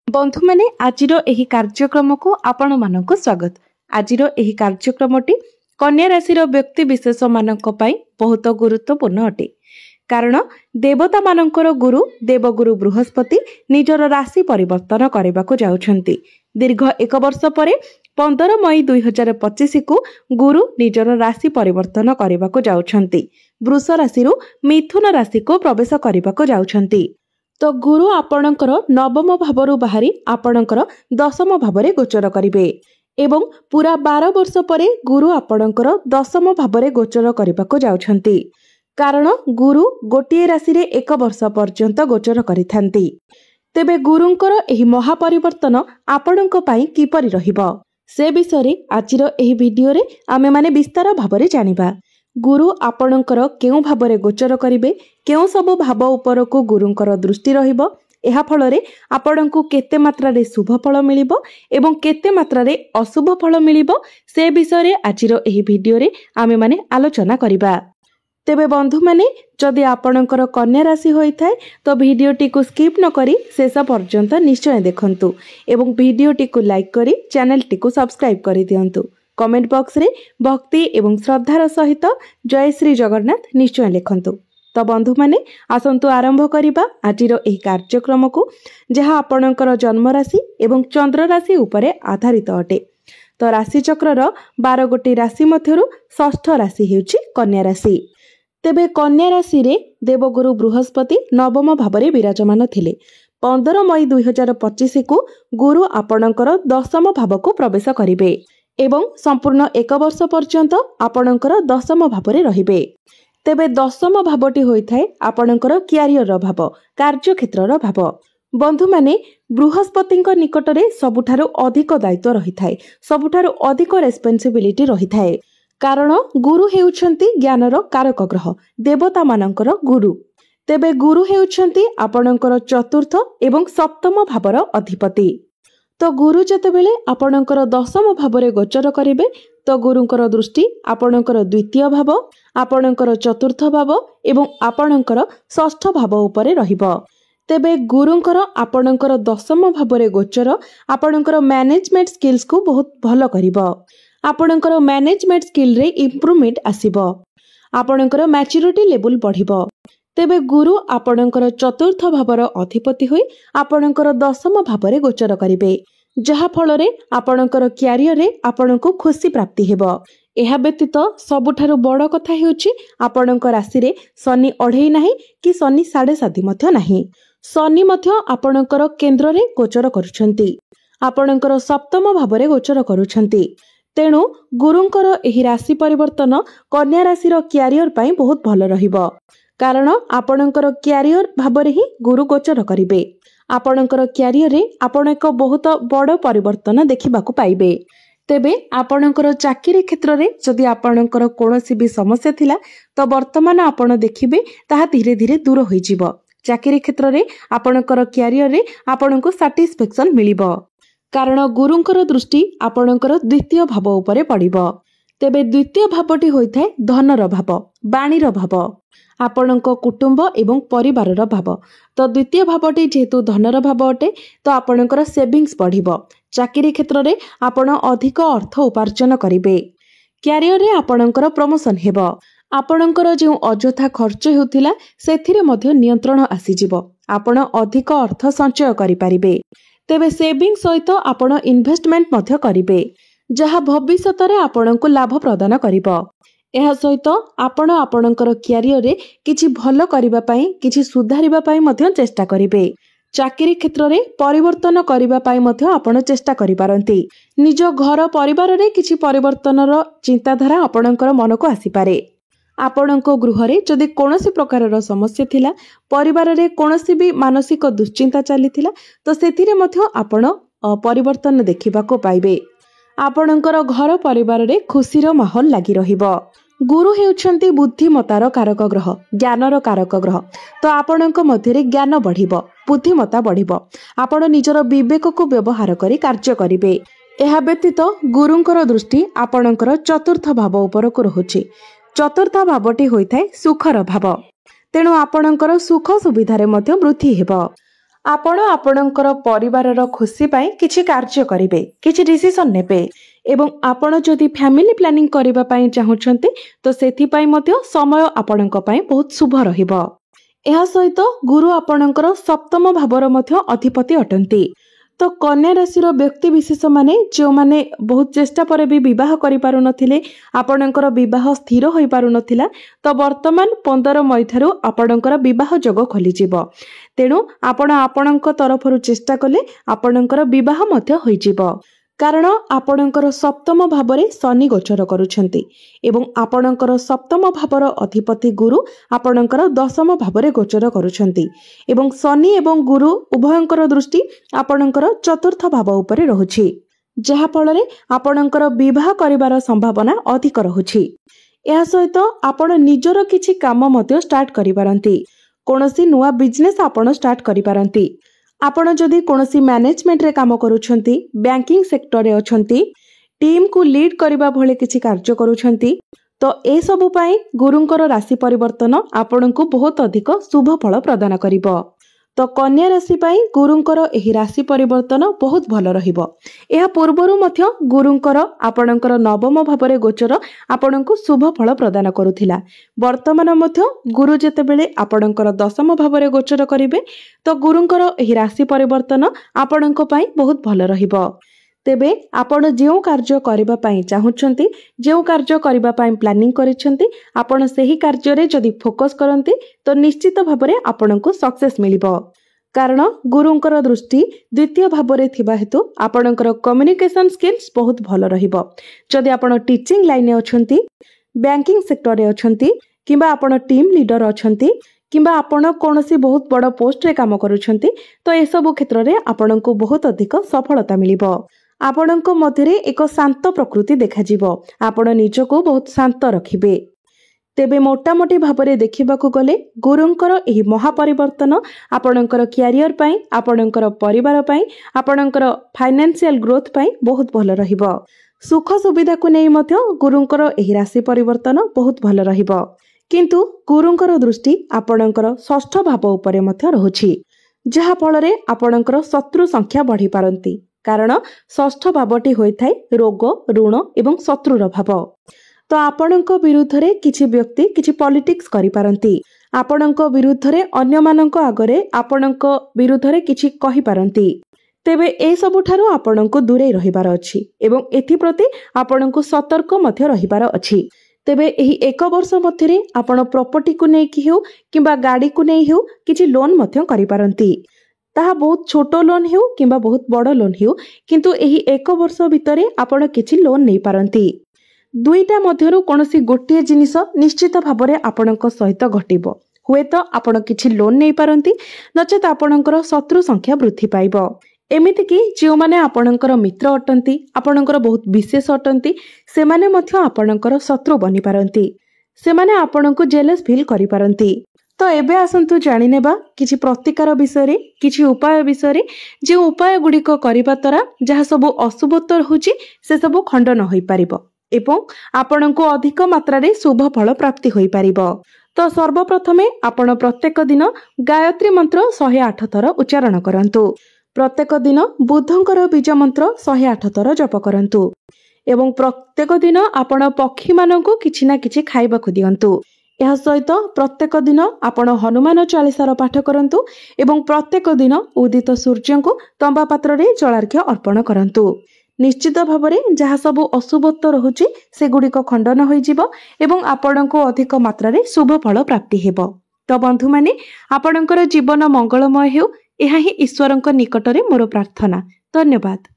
बंधु मैंने आजिर एही कार्यक्रम को आपण मानक स्वागत। आजिर एही कार्यक्रमटी कन्या राशि व्यक्ति विशेष मानक पई बहुत गुरुत्वपूर्ण अटे। कारण देवता मानकर गुरु देवगुरु बृहस्पति निजर राशि परिवर्तन करने जाउछंती। दीर्घ एक वर्ष पर 15 मई 2025 को गुरु निजर राशि परिवर्तन करने जाउछंती। वृष राशि मिथुन राशि को प्रवेश करने जाउछंती। तो गुरु आपणकर नवम भावरु बाहरी आपणकर दशम भावरे गोचर करिवे एवं पूरा 12 वर्ष परे गुरु आपणकर दशम भावरे गोचर करबाको जाउछंती। कारण गुरु गोटिए राशि रे एक वर्ष पर्यंत गोचर करिथांती। तेबे गुरुंकर एही महापरिवर्तन आपणक पई किपरि रहिबो से विषय रे आजिर एही वीडियो रे आमे माने विस्तार भावरे जानिबा। गुरु आपणकर केउ भावरे गोचर करिवे, केउ सब भाव उपर को गुरुंकर दृष्टि रहिबो, एहा फलरे आपणको केते मात्रा रे शुभ फल मिलिबो एवं केते मात्रा रे अशुभ फल मिलिबो से विषय रे आजिर एही वीडियो रे आमे माने आलोचना करिबा। तेबे बंधु माने जदि आपणकर कन्या राशि होई थाए तो वीडियोटी को स्किप न करी शेष पर्यंत निश्चय देखंतु एवं वीडियोटी को लाइक करी चैनलटी को सब्सक्राइब करि दियंतु। कमेंट बॉक्स रे भक्ति एवं श्रद्धार सहित जय श्री जगन्नाथ निश्चय लिखंतु। तो बंधु माने आसंतु आरंभ करिबा आजिर एही कार्यक्रम को, जहा आपणकर जन्म राशि एवं चंद्र राशि उपरे आधारित अटे। तो राशि चक्रर 12 गोटी राशि मध्यरु षष्ठ राशि हेउची कन्या राशि। तेबे कन्या राशि रे देवगुरु बृहस्पति नवम भावरे विराजमान थिले। 15 मई 2025 को गुरु आपणकर दशम भाव को प्रवेश करिवे एवं संपूर्ण एक वर्ष पर्यंत आपणकर दशम भावरे रहिबे। तेबे दशम भावटी होइथाय आपणकर क्यारियर भाव, कार्य क्षेत्रर भाव। बंधु माने बृहस्पतिଙ୍କ निकटरे सबुठारु अधिक दायित्व रहिथाय, सबुठारु अधिक रेस्पोंसिबिलिटी रहिथाय। कारण गुरु हेउछंती ज्ञानर कारक ग्रह, देवता मानकर गुरु। तेबे गुरु हेउछंती आपणकर चतुर्थ एवं सप्तम भावर अधिपति। तो गुरु जतेबेले आपणकर दशम भावरे गोचर करिवे तो गुरुंकर दृष्टि आपणकर द्वितीय भाव, आपणकर चतुर्थ भाव एवं आपणकर षष्ठ भाव उपरे रहिबो। तेबे गुरुंकर आपणकर दशम भावरे गोचर आपणकर मैनेजमेंट स्किल्स को बहुत भलो करिबो। आपणकर मैनेजमेंट स्किल रे इंप्रूवमेंट आसीबो, आपणकर मैच्योरिटी लेवल बढ़िबो। तेबे गुरु आपणकर चतुर्थ भावर अधिपति होई आपणकर दशम भावरे गोचर करिवे, जहा फलरे आपणकर क्यारियर रे आपणको खुशी प्राप्ति हेबो। एहा व्यतीत सबुठारु बड़ कथा हेउची आपणक राशि रे शनि अढेई नाही कि शनि 7.5 मध्य नाही। शनि मध्य आपणकर केंद्र रे गोचर करूछंती, आपणकर सप्तम भावरे गोचर करूछंती। तेणु गुरुंकर एही राशि परिवर्तन कन्या राशि रो क्यारियर पई बहुत भलो रहिबो। कारण आपणकर क्यारियर भावरे ही गुरु गोचर करिवे। आपणकर क्यारियर रे आपण एक बहुत बड़ परिवर्तन देखिबाकू पाइबे। तेबे आपणकर चाकरी क्षेत्र रे जदि आपणकर कोनोसी भी समस्या थिला तो वर्तमान आपण देखिबे ताहा धीरे धीरे दूर होई जिवो। चाकरी क्षेत्र रे आपणकर क्यारियर रे आपणको सैटिस्फैक्शन मिलिबो। कारण गुरुंकर दृष्टि आपणकर द्वितीय भाव उपरे पड़िबो। तेबे द्वितीय भावटी होइथाय धनर भाव, बाणीर भाव, आपणको कुटुंब एवं परिवारर भाव। तो द्वितीय भावटी जेहेतु धनर भाव अटे तो आपणकर सेविंग्स बढ़िबो। चाकरी क्षेत्र रे आपण अधिक अर्थ उपार्जन करिवे। क्यारियर रे आपणकर प्रमोशन हेबो। आपणकर जे अजथा खर्च हेउथिला सेथिरे मध्य नियंत्रण आसीजिवो। आपण अधिक अर्थ संचय करि पारिबे। तेबे सेविंग सहित आपण इन्वेस्टमेंट मध्य करिवे, जहा भविष्यत रे आपणको लाभ प्रदान करिवो। एहा सहित आपण आपणकर क्यारियर रे किछि भलो करिबा पई, किछि सुधारिबा पई मध्य चेष्टा करिवे। चाकरी क्षेत्र रे परिवर्तन करिबा पई मध्य आपण चेष्टा करि पारंती। निज घर परिवार रे किछि परिवर्तनर चिंताधारा आपणकर मनको आसी पारे। आपणको गृह रे जदि कोनोसी प्रकारर समस्या थिला, परिवार रे कोनोसी भी मानसिक दुश्चिंता चलीथिला तो सेथिरे मध्य आपण परिवर्तन देखिबाको पाइबे। आपणकर घर परिवार रे खुशीर माहौल लागि रहिबो। गुरु हेउछंती बुद्धिमतार कारक ग्रह, ज्ञानर कारक ग्रह। तो आपणक मध्यरे ज्ञान बढ़िबो, बुद्धिमता बढ़िबो। आपण निजर विवेक को व्यवहार करी कार्य करिवे। एहा व्यतीत गुरुंकर दृष्टि आपणकर चतुर्थ भाव उपर को रहुछि। चतुर्थ भावटी होइथाय सुखर भाव। तेणु आपणकर सुख सुविधारे मध्य वृद्धि हेबो। आपण आपणकर परिवारर खुशी पाई किछि कार्य करिवे, किछि डिसिजन नेबे एवं आपण जदि फैमिली प्लानिंग करिबा पाई चाहुछन्ते तो सेथि पाई मध्य समय आपणक पाई बहुत शुभ रहिबो। एहा सहित गुरु आपणकर सप्तम भावर मध्य अधिपति अटंती। तो कन्या राशि व्यक्ति विशेष माने जो माने बहुत चेष्टा पर भी विवाह करि पारु नथिले, आपणकर विवाह स्थिर होई पारु नथिला, तो वर्तमान 15 मई ठारू आपणकर विवाह जोग खोली जिवो। तेणु आपण आपणक तरफरु चेष्टा कले आपणकर विवाह मध्य होई जिवो। कारण आपणकर सप्तम भावरे शनि गोचर करुछंती एवं आपणकर सप्तम भावर अधिपति गुरु आपणकर दशम भावरे गोचर करुछंती एवं शनि एवं गुरु उभयंकर दृष्टि आपणकर चतुर्थ भाव उपरे रहुछि, जहा फଳରେ आपणकर विवाह करिवार संभावना अधिक रहुछि। एहा सहित आपण निजर किछि काम मध्य स्टार्ट करि पारंती, कोनोसी नुवा बिजनेस आपण स्टार्ट करि पारंती। आपण जदि कोनोसी मैनेजमेंट रे काम करूछंती, बैंकिंग सेक्टर रे अछंती, टीम को लीड करिबा भले किछि कार्य करूछंती, तो ए सबु पाई गुरुंकर राशि परिवर्तन आपणको बहुत अधिक शुभ फल प्रदान करिवो। तो कन्या राशि पाई गुरुंकर एही राशि परिवर्तन बहुत भल रहिबो। एहा पूर्वरु मध्य गुरुंकर आपणकर नवम भावरे गोचर आपणको शुभ फल प्रदान करुथिला। वर्तमान मध्य गुरु जेतेबेले आपणकर दशम भावरे गोचर करिवे तो गुरुंकर एही राशि परिवर्तन आपणको पाई बहुत भल रहिबो। तेबे आपण जेउ कार्य करिबा पाई चाहुछंती, जेउ कार्य करिबा पाई प्लानिंग करिसंती, आपण सेही कार्य रे जदि फोकस करंती तो निश्चित भाबरे आपणको सक्सेस मिलिबो। कारण गुरुंकर दृष्टि द्वितीय भाबरे थिबा हेतु आपणकर कम्युनिकेशन स्किल्स बहुत भल रहिबो। जदि आपण टीचिंग लाइन रे अछंती, बैंकिंग सेक्टर रे अछंती, किबा आपण टीम लीडर अछंती, किबा आपण कोनोसी बहुत बड़ पोस्ट रे काम करूछंती, तो ए सब क्षेत्र रे आपणको बहुत अधिक सफलता मिलिबो। आपणको मध्यरे एक शांत प्रकृति देखा जिवो, आपण निजको बहुत शांत रखिबे। तेबे मोटामोटी भाबरे देखिबाकू गले गुरुंकर एही महापरिवर्तन आपणकर क्यारियर पाई, आपणकर परिवार पाई, आपणकर फाइनेंशियल ग्रोथ पाई बहुत भल रहिबो। सुख सुविधा को नै मध्य गुरुंकर एही राशि परिवर्तन बहुत भल रहिबो। किंतु गुरुंकर दृष्टि आपणकर षष्ठ भाव उपरे मध्य रहुछि, जहा फଳରେ आपणकर शत्रु संख्या बढ़ी पारंती। कारण षष्ठ भावटी होइथाय रोग, ऋण एवं शत्रुर भाव। तो आपणक विरुद्ध रे किछि व्यक्ति किछि पॉलिटिक्स करि पारंती, आपणक विरुद्ध रे अन्य मानक आगरे आपणक विरुद्ध रे किछि कहि पारंती। तेबे ए सबु ठारू आपणको दूरे रहिबार अछि एवं एथि प्रति आपणको सतर्क मध्य रहिबार अछि। तेबे एही एक वर्ष मध्यरे आपण प्रॉपर्टी को नै कि हेउ किबा गाड़ी को नै हेउ किछि लोन मध्य करि पारंती। ताहा बहुत छोट लोन हेउ किबा बहुत बड़ लोन हेउ, किंतु एही एक वर्ष भितरे आपण किछि लोन नै पारंती। दुईटा मध्यरु कोनोसी गोटिए जिनिस निश्चित भाबरे आपणक सहित घटिबो। हुए तो आपण किछि लोन नै पारंती, नचेत आपणकर शत्रु संख्या वृद्धि पाइबो। एमिति कि जे माने आपणकर मित्र अटंती, आपणकर बहुत विशेष अटंती, से माने मध्य आपणकर शत्रु बनि पारंती। से माने आपणको जेलस फील करि पारंती। तो एबे आसंतु जानि नेबा किछि प्रतिकार विषय रे, किछि उपाय विषय रे, जे उपाय गुडीको करिबा तरा जहा सब अशुभत्व रहुछि से सब खंडन होई पारिबो एवं आपणको अधिक मात्रा रे शुभ फल प्राप्ति होई पारिबो। तो सर्वप्रथमे आपण प्रत्येक दिन गायत्री मंत्र 108 थर उच्चारण करंतु। प्रत्येक दिन बुद्धंकर बीज मंत्र 108 थर जप करंतु एवं प्रत्येक दिन आपण पक्षी मानकु किछि ना किछि खाइबाकु दियंतु। यह सहित प्रत्येक दिन आपण हनुमान चालीसार पाठ करंतु एवं प्रत्येक दिन उदित सूर्य को तंबा पात्र रे जलार्घ्य अर्पण करंतु। निश्चित भावरे जहा सब अशुभत्व रहुछि से गुडी को खंडन होई जिवो एवं आपणको अधिक मात्रा रे शुभ फल प्राप्ति हेबो। तो बंधु माने आपणकर जीवन मंगलमय हेउ, एहा ही ईश्वरଙ୍କ निकटरे मोर प्रार्थना। धन्यवाद।